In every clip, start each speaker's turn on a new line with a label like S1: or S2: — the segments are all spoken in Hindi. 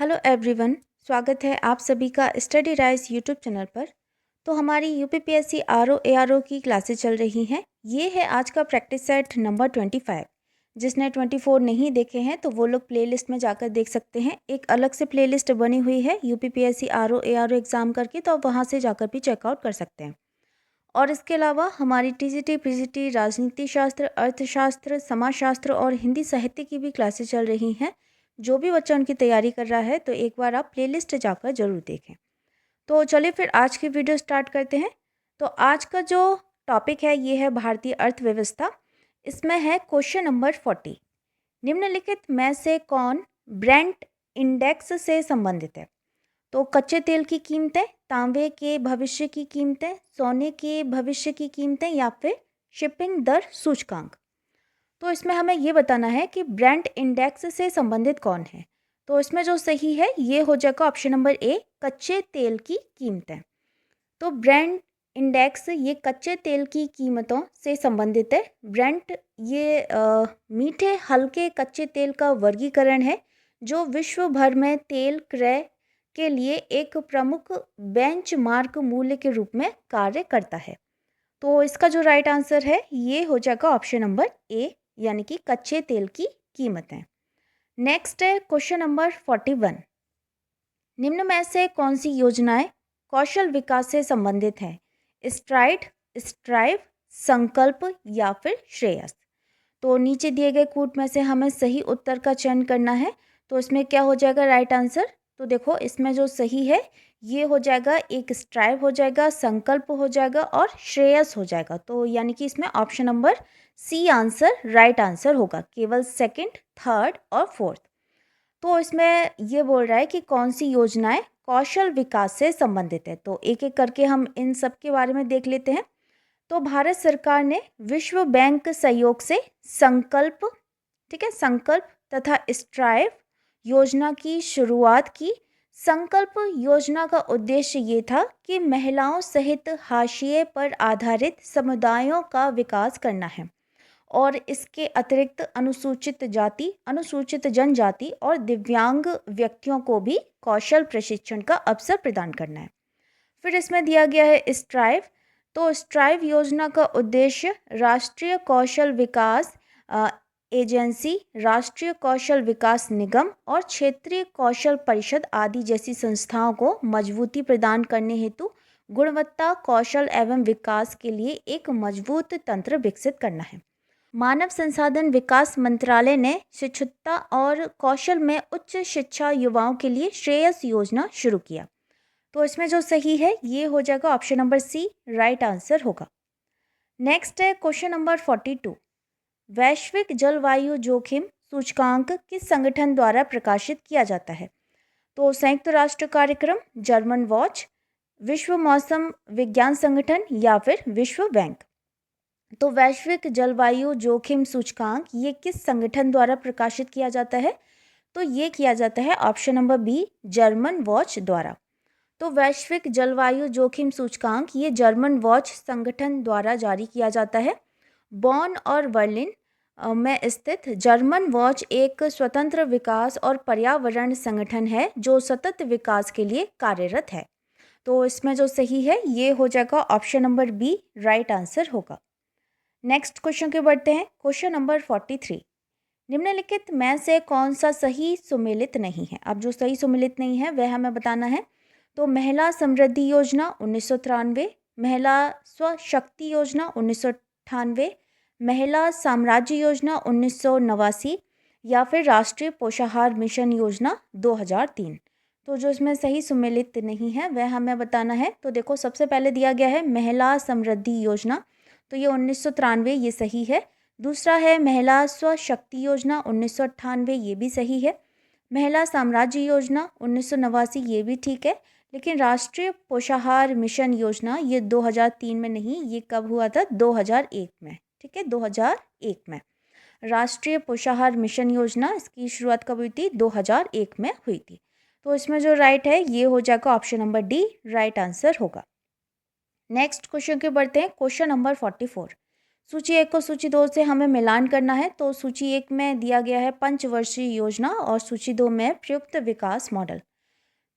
S1: हेलो एवरीवन, स्वागत है आप सभी का स्टडी राइज यूट्यूब चैनल पर। तो हमारी यूपीपीएससी आरओ एआरओ की क्लासेस चल रही हैं। ये है आज का प्रैक्टिस सेट नंबर 25। जिसने 24 नहीं देखे हैं तो वो लोग प्लेलिस्ट में जाकर देख सकते हैं। एक अलग से प्लेलिस्ट बनी हुई है यूपीपीएससी आरओ एआरओ एग्ज़ाम करके, तो आप वहाँ से जाकर भी चेकआउट कर सकते हैं। और इसके अलावा हमारी टीजीटी पीजीटी राजनीति शास्त्र, अर्थशास्त्र, समाजशास्त्र और हिंदी साहित्य की भी क्लासेस चल रही हैं। जो भी बच्चा उनकी तैयारी कर रहा है तो एक बार आप प्लेलिस्ट जाकर ज़रूर देखें। तो चलिए फिर आज की वीडियो स्टार्ट करते हैं। तो आज का जो टॉपिक है ये है भारतीय अर्थव्यवस्था। इसमें है क्वेश्चन नंबर 40। निम्नलिखित में से कौन ब्रेंट इंडेक्स से संबंधित है? तो कच्चे तेल की कीमतें, तांबे के भविष्य की कीमतें, सोने के भविष्य की कीमतें या फिर शिपिंग दर सूचकांक। तो इसमें हमें ये बताना है कि ब्रेंट इंडेक्स से संबंधित कौन है। तो इसमें जो सही है ये हो जाएगा ऑप्शन नंबर ए, कच्चे तेल की कीमतें। तो ब्रेंट इंडेक्स ये कच्चे तेल की कीमतों से संबंधित है। ब्रेंट ये मीठे हल्के कच्चे तेल का वर्गीकरण है जो विश्व भर में तेल क्रय के लिए एक प्रमुख बेंचमार्क मूल्य के रूप में कार्य करता है। तो इसका जो राइट आंसर है ये हो जाएगा ऑप्शन नंबर ए, यानी कि कच्चे तेल की कीमतें। नेक्स्ट है क्वेश्चन नंबर 41। निम्न में से कौन सी योजनाएं कौशल विकास से संबंधित है? स्ट्राइड, स्ट्राइव, संकल्प या फिर श्रेयस। तो नीचे दिए गए कूट में से हमें सही उत्तर का चयन करना है। तो इसमें क्या हो जाएगा राइट आंसर? तो देखो इसमें जो सही है ये हो जाएगा, एक स्ट्राइव हो जाएगा, संकल्प हो जाएगा और श्रेयस हो जाएगा। तो यानी कि इसमें option number C answer right answer होगा, केवल सेकंड, थर्ड और फोर्थ। तो इसमें ये बोल रहा है कि कौन सी योजनाएं कौशल विकास से संबंधित है। तो एक एक करके हम इन सब के बारे में देख लेते हैं। तो भारत सरकार ने विश्व बैंक सहयोग से संकल्प, ठीक है, संकल्प तथा स्ट्राइव योजना की शुरुआत की। संकल्प योजना का उद्देश्य ये था कि महिलाओं सहित हाशिए पर आधारित समुदायों का विकास करना है और इसके अतिरिक्त अनुसूचित जाति, अनुसूचित जनजाति और दिव्यांग व्यक्तियों को भी कौशल प्रशिक्षण का अवसर प्रदान करना है। फिर इसमें दिया गया है स्ट्राइव। तो स्ट्राइव योजना का उद्देश्य राष्ट्रीय कौशल विकास एजेंसी, राष्ट्रीय कौशल विकास निगम और क्षेत्रीय कौशल परिषद आदि जैसी संस्थाओं को मजबूती प्रदान करने हेतु गुणवत्ता कौशल एवं विकास के लिए एक मजबूत तंत्र विकसित करना है। मानव संसाधन विकास मंत्रालय ने शिक्षुता और कौशल में उच्च शिक्षा युवाओं के लिए श्रेयस योजना शुरू किया। तो इसमें जो सही है ये हो जाएगा option number C, right answer होगा। नेक्स्ट है क्वेश्चन नंबर 42। वैश्विक जलवायु जोखिम सूचकांक किस संगठन द्वारा प्रकाशित किया जाता है? तो संयुक्त राष्ट्र कार्यक्रम, जर्मन वॉच, विश्व मौसम विज्ञान संगठन या फिर विश्व बैंक। तो वैश्विक जलवायु जोखिम सूचकांक ये किस संगठन द्वारा प्रकाशित किया जाता है? तो ये किया जाता है option number B, German watch द्वारा। तो वैश्विक जलवायु जोखिम सूचकांक ये जर्मन वॉच संगठन द्वारा जारी किया जाता है। बॉन और बर्लिन में स्थित जर्मन वॉच एक स्वतंत्र विकास और पर्यावरण संगठन है जो सतत विकास के लिए कार्यरत है। तो इसमें जो सही है ये हो जाएगा option number B, right answer होगा। नेक्स्ट क्वेश्चन के बढ़ते हैं। Question number 43। निम्नलिखित में से कौन सा सही सुमेलित नहीं है? अब जो सही सुमेलित नहीं है वह हमें बताना है। तो महिला समृद्धि योजना 1993, महिला स्वशक्ति योजना 1998, महिला साम्राज्य योजना 1989 या फिर राष्ट्रीय पोषाहार मिशन योजना 2003। तो जो इसमें सही सुमेलित नहीं है वह हमें बताना है। तो देखो सबसे पहले दिया गया है महिला समृद्धि योजना, तो ये 1993 ये सही है। दूसरा है महिला स्वशक्ति योजना 1998, ये भी सही है। महिला साम्राज्य योजना 1989 ये भी ठीक है। लेकिन राष्ट्रीय पोषाहार मिशन योजना ये 2003 में नहीं, ये कब हुआ था? 2001 में, ठीक है, 2001 में राष्ट्रीय पोषाहार मिशन योजना इसकी शुरुआत कब हुई थी? 2001 में हुई थी। तो इसमें जो राइट है ये हो जाएगा option number D, right answer होगा। नेक्स्ट क्वेश्चन के बढ़ते हैं। Question number 44। सूची 1 को सूची 2 से हमें मिलान करना है। तो सूची 1 में दिया गया है पंचवर्षीय योजना और सूची 2 में प्रयुक्त विकास मॉडल।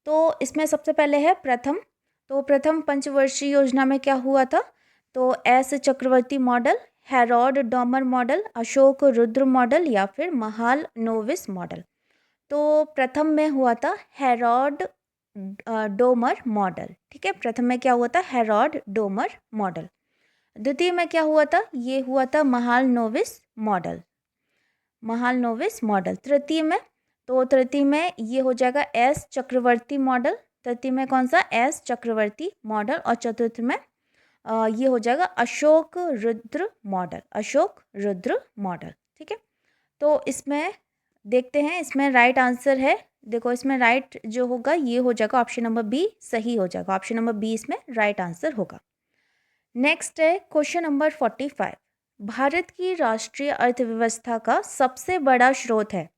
S1: तो इसमें सबसे पहले है प्रथम। तो प्रथम पंचवर्षीय योजना में क्या हुआ था? तो S Chakravarty model, Harrod Domar model, Ashok Rudra model या फिर महालनोबिस मॉडल। तो प्रथम में हुआ था हेरोड डोमर मॉडल। ठीक है, प्रथम में क्या हुआ था? Herod Domar model. द्वितीय में क्या हुआ था? ये हुआ था महालनोबिस मॉडल, महालनोबिस मॉडल। तृतीय में, तो तृतीय में ये हो जाएगा एस चक्रवर्ती मॉडल। तृतीय में कौन सा? S Chakravarty model. और चतुर्थ में ये हो जाएगा अशोक रुद्र मॉडल, अशोक रुद्र मॉडल। ठीक है, तो इसमें देखते हैं, इसमें राइट आंसर है। देखो, इसमें राइट जो होगा ये हो जाएगा ऑप्शन नंबर बी, सही हो जाएगा। ऑप्शन नंबर बी इसमें राइट आंसर होगा। नेक्स्ट है क्वेश्चन नंबर 45। भारत की राष्ट्रीय अर्थव्यवस्था का सबसे बड़ा स्रोत है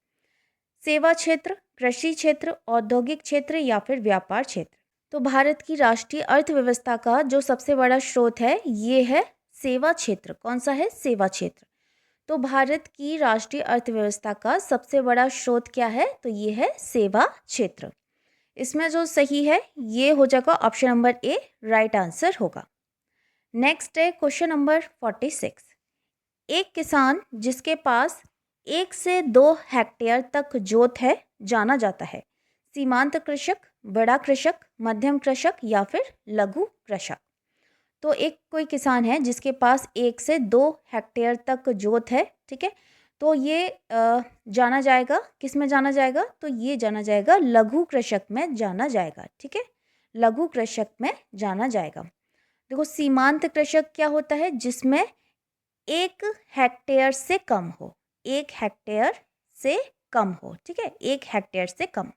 S1: सेवा क्षेत्र, कृषि क्षेत्र, औद्योगिक क्षेत्र या फिर व्यापार क्षेत्र। तो भारत की राष्ट्रीय अर्थव्यवस्था का जो सबसे बड़ा स्रोत है ये है सेवा क्षेत्र। कौन सा है? सेवा क्षेत्र। तो भारत की राष्ट्रीय अर्थव्यवस्था का सबसे बड़ा स्रोत क्या है? तो ये है सेवा क्षेत्र। इसमें जो सही है ये हो जाएगा option number A, right answer होगा। नेक्स्ट है क्वेश्चन नंबर 46। एक किसान जिसके पास 1 से 2 हेक्टेयर तक जोत है जाना जाता है सीमांत कृषक, बड़ा कृषक, मध्यम कृषक या फिर लघु कृषक। तो एक कोई किसान है जिसके पास 1 से 2 हेक्टेयर तक जोत है। ठीक है, तो ये जाना जाएगा, किस में जाना जाएगा? तो ये जाना जाएगा लघु कृषक में जाना जाएगा। ठीक है, लघु कृषक में जाना जाएगा। देखो, सीमांत कृषक क्या होता है? जिसमें 1 हेक्टेयर से कम हो, 1 हेक्टेयर से कम हो। ठीक है, 1 हेक्टेयर से कम।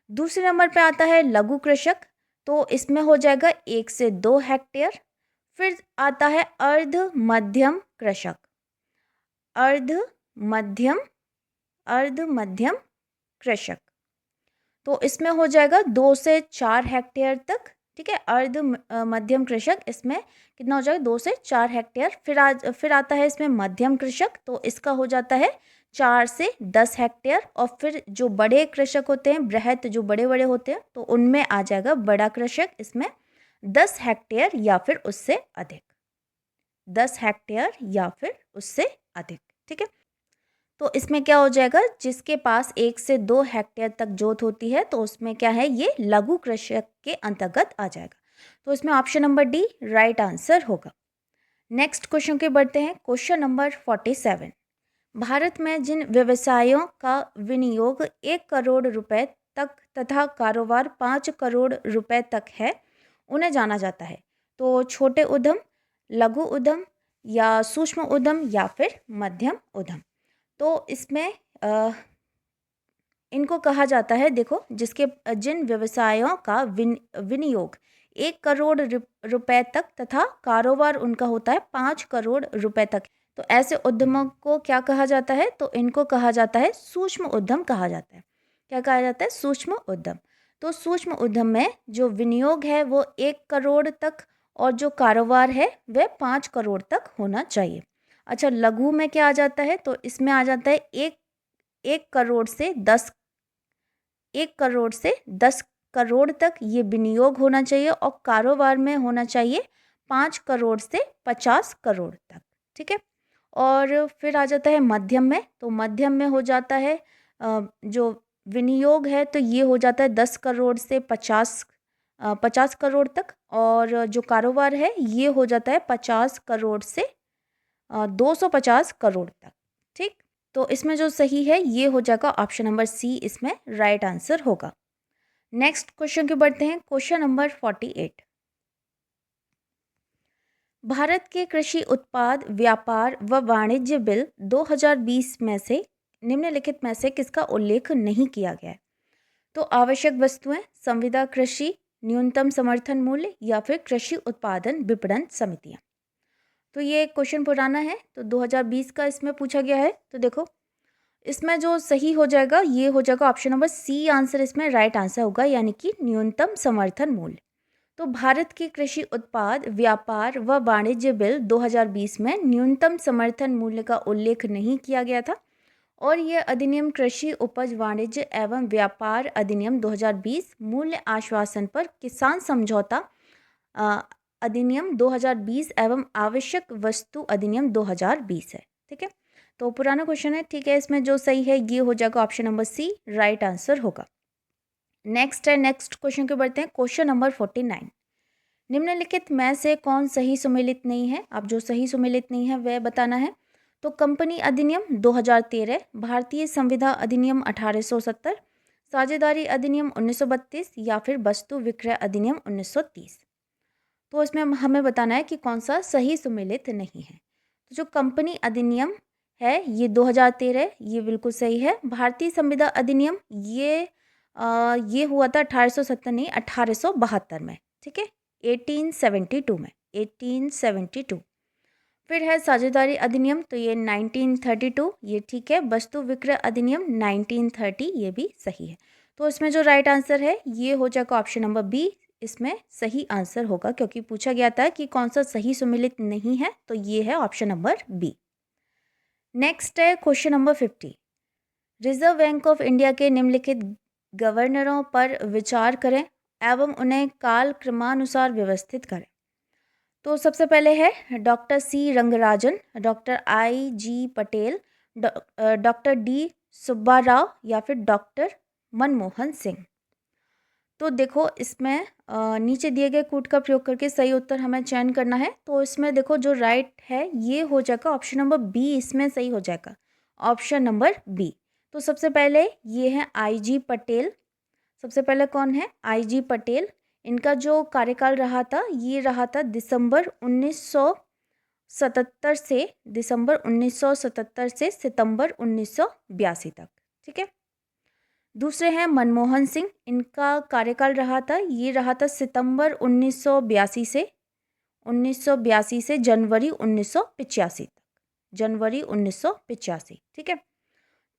S1: दूसरे नंबर पे आता है लघु कृषक, तो इसमें हो जाएगा 1 से 2 हेक्टेयर। फिर आता है अर्ध मध्यम कृषक, अर्ध मध्यम, अर्ध मध्यम कृषक, तो इसमें हो जाएगा 2 से 4 हेक्टेयर तक। ठीक है, अर्ध मध्यम कृषक, इसमें कितना हो जाएगा? 2 से 4 हेक्टेयर। फिर आता है इसमें मध्यम कृषक, तो इसका हो जाता है 4 से 10 हेक्टेयर। और फिर जो बड़े कृषक होते हैं, बृहत जो बड़े बड़े होते हैं, तो उनमें आ जाएगा बड़ा कृषक, इसमें 10 हेक्टेयर या फिर उससे अधिक, 10 हेक्टेयर या फिर उससे अधिक। ठीक है, तो इसमें क्या हो जाएगा? जिसके पास 1 से 2 हेक्टेयर तक जोत होती है तो उसमें क्या है? ये लघु कृषक के अंतर्गत आ जाएगा। तो इसमें option number D right answer होगा। नेक्स्ट क्वेश्चन के बढ़ते हैं। Question number 47। भारत में जिन व्यवसायों का विनियोग 1 करोड़ रुपए तक तथा कारोबार 5 करोड़ रुपए तक है उन्हें जाना जाता है। तो छोटे उद्यम, लघु उद्यम या सूक्ष्म उद्यम या फिर मध्यम उद्यम। तो इसमें इनको कहा जाता है, देखो, जिन व्यवसायों का विनियोग 1 करोड़ रुपए तक तथा कारोबार उनका होता है 5 करोड़ रुपए तक। तो ऐसे उद्यमों को क्या कहा जाता है? तो इनको कहा जाता है सूक्ष्म उद्यम कहा जाता है। क्या कहा जाता है? सूक्ष्म उद्यम। तो सूक्ष्म उद्यम में जो विनियोग है वो 1 करोड़ तक और जो कारोबार है वह 5 करोड़ तक होना चाहिए। अच्छा, लघु में क्या आ जाता है? तो इसमें आ जाता है एक करोड़ से 10 करोड़ तक ये विनियोग होना चाहिए और कारोबार में होना चाहिए 5 करोड़ से 50 करोड़ तक। ठीक है, और फिर आ जाता है मध्यम में। तो मध्यम में हो जाता है जो विनियोग है तो ये हो जाता है 10 करोड़ से 50 करोड़ तक, और जो कारोबार है ये हो जाता है 50 करोड़ से 250 करोड़ तक। ठीक, तो इसमें जो सही है ये हो जाएगा ऑप्शन नंबर सी, इसमें राइट आंसर होगा। नेक्स्ट क्वेश्चन के बढ़ते हैं। Question number 48। भारत के कृषि उत्पाद व्यापार व वाणिज्य बिल 2020 में से निम्नलिखित में से किसका उल्लेख नहीं किया गया है? तो आवश्यक वस्तुएं, संविदा कृषि, न्यूनतम समर्थन मूल्य या फिर कृषि उत्पादन विपणन समितियां। तो ये क्वेश्चन पुराना है, तो 2020 का इसमें पूछा गया है। तो देखो, इसमें जो सही हो जाएगा ये हो जाएगा ऑप्शन नंबर सी, आंसर इसमें राइट आंसर होगा, यानी कि न्यूनतम समर्थन मूल्य। तो भारत के कृषि उत्पाद व्यापार व वाणिज्य बिल 2020 में न्यूनतम समर्थन मूल्य का उल्लेख नहीं किया गया था और यह अधिनियम कृषि उपज वाणिज्य एवं व्यापार अधिनियम 2020 मूल्य आश्वासन पर किसान समझौता अ, अधिनियम 2020 एवं आवश्यक वस्तु अधिनियम 2020 है। ठीक है, तो पुराना क्वेश्चन है। ठीक है, इसमें जो सही है ये हो जाएगा option number C, right answer होगा। नेक्स्ट क्वेश्चन के बढ़ते हैं। क्वेश्चन नंबर 49, निम्नलिखित में से कौन सही सुमेलित नहीं है? अब जो सही सुमेलित नहीं है वह बताना है। तो कंपनी अधिनियम 2013, भारतीय संविदा अधिनियम 1870, साझेदारी अधिनियम 1932 या फिर वस्तु विक्रय अधिनियम 1930। तो इसमें हमें बताना है कि कौन सा सही सुमेलित नहीं है। तो जो कंपनी अधिनियम है ये 2013, ये बिल्कुल सही है। भारतीय संविदा अधिनियम ये हुआ था 1870 नहीं 1872 में। ठीक है, 1872 में, 1872। फिर है साझेदारी अधिनियम, तो ये 1932, ये ठीक है। वस्तु विक्रय अधिनियम 1930, ये भी सही है। तो इसमें जो राइट आंसर है ये हो जाएगा ऑप्शन नंबर बी, इसमें सही आंसर होगा क्योंकि पूछा गया था कि कौन सा सही सुमेलित नहीं है, तो ये है ऑप्शन नंबर बी। नेक्स्ट है question number 50, reserve bank of India के निम्नलिखित गवर्नरों पर विचार करें एवं उन्हें काल क्रमानुसार व्यवस्थित करें। तो सबसे पहले है doctor C Rangarajan, doctor I G Patel, doctor D Subba Rao या फिर डॉक्टर मनमोहन सिंह। तो देखो इसमें नीचे दिए गए कूट का प्रयोग करके सही उत्तर हमें चयन करना है। तो इसमें देखो जो राइट है ये हो जाएगा ऑप्शन नंबर बी, इसमें सही हो जाएगा ऑप्शन नंबर बी। तो सबसे पहले ये है आई जी पटेल। सबसे पहले कौन है? आई जी पटेल। इनका जो कार्यकाल रहा था ये रहा था दिसंबर 1977 से सितंबर 1982 तक। ठीक है, दूसरे हैं मनमोहन सिंह। इनका कार्यकाल रहा था ये रहा था सितंबर 1982 से जनवरी 1985 तक, जनवरी 1985। ठीक है,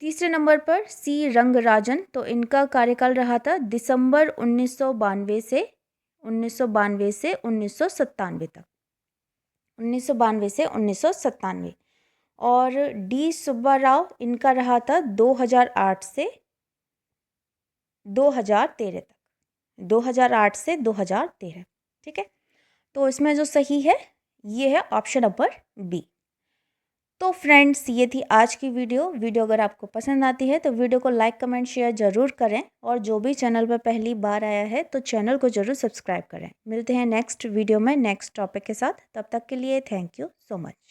S1: तीसरे नंबर पर सी रंगराजन। तो इनका कार्यकाल रहा था दिसंबर 1992 से 1997 तक, 1992 से 1997। और डी सुब्बा राव, इनका रहा था 2008 से 2013 तक, 2008 से 2013। ठीक है, तो इसमें जो सही है ये है ऑप्शन नंबर बी। तो फ्रेंड्स ये थी आज की वीडियो अगर आपको पसंद आती है तो वीडियो को लाइक कमेंट शेयर ज़रूर करें और जो भी चैनल पर पहली बार आया है तो चैनल को ज़रूर सब्सक्राइब करें। मिलते हैं नेक्स्ट वीडियो में नेक्स्ट टॉपिक के साथ, तब तक के लिए थैंक यू सो मच।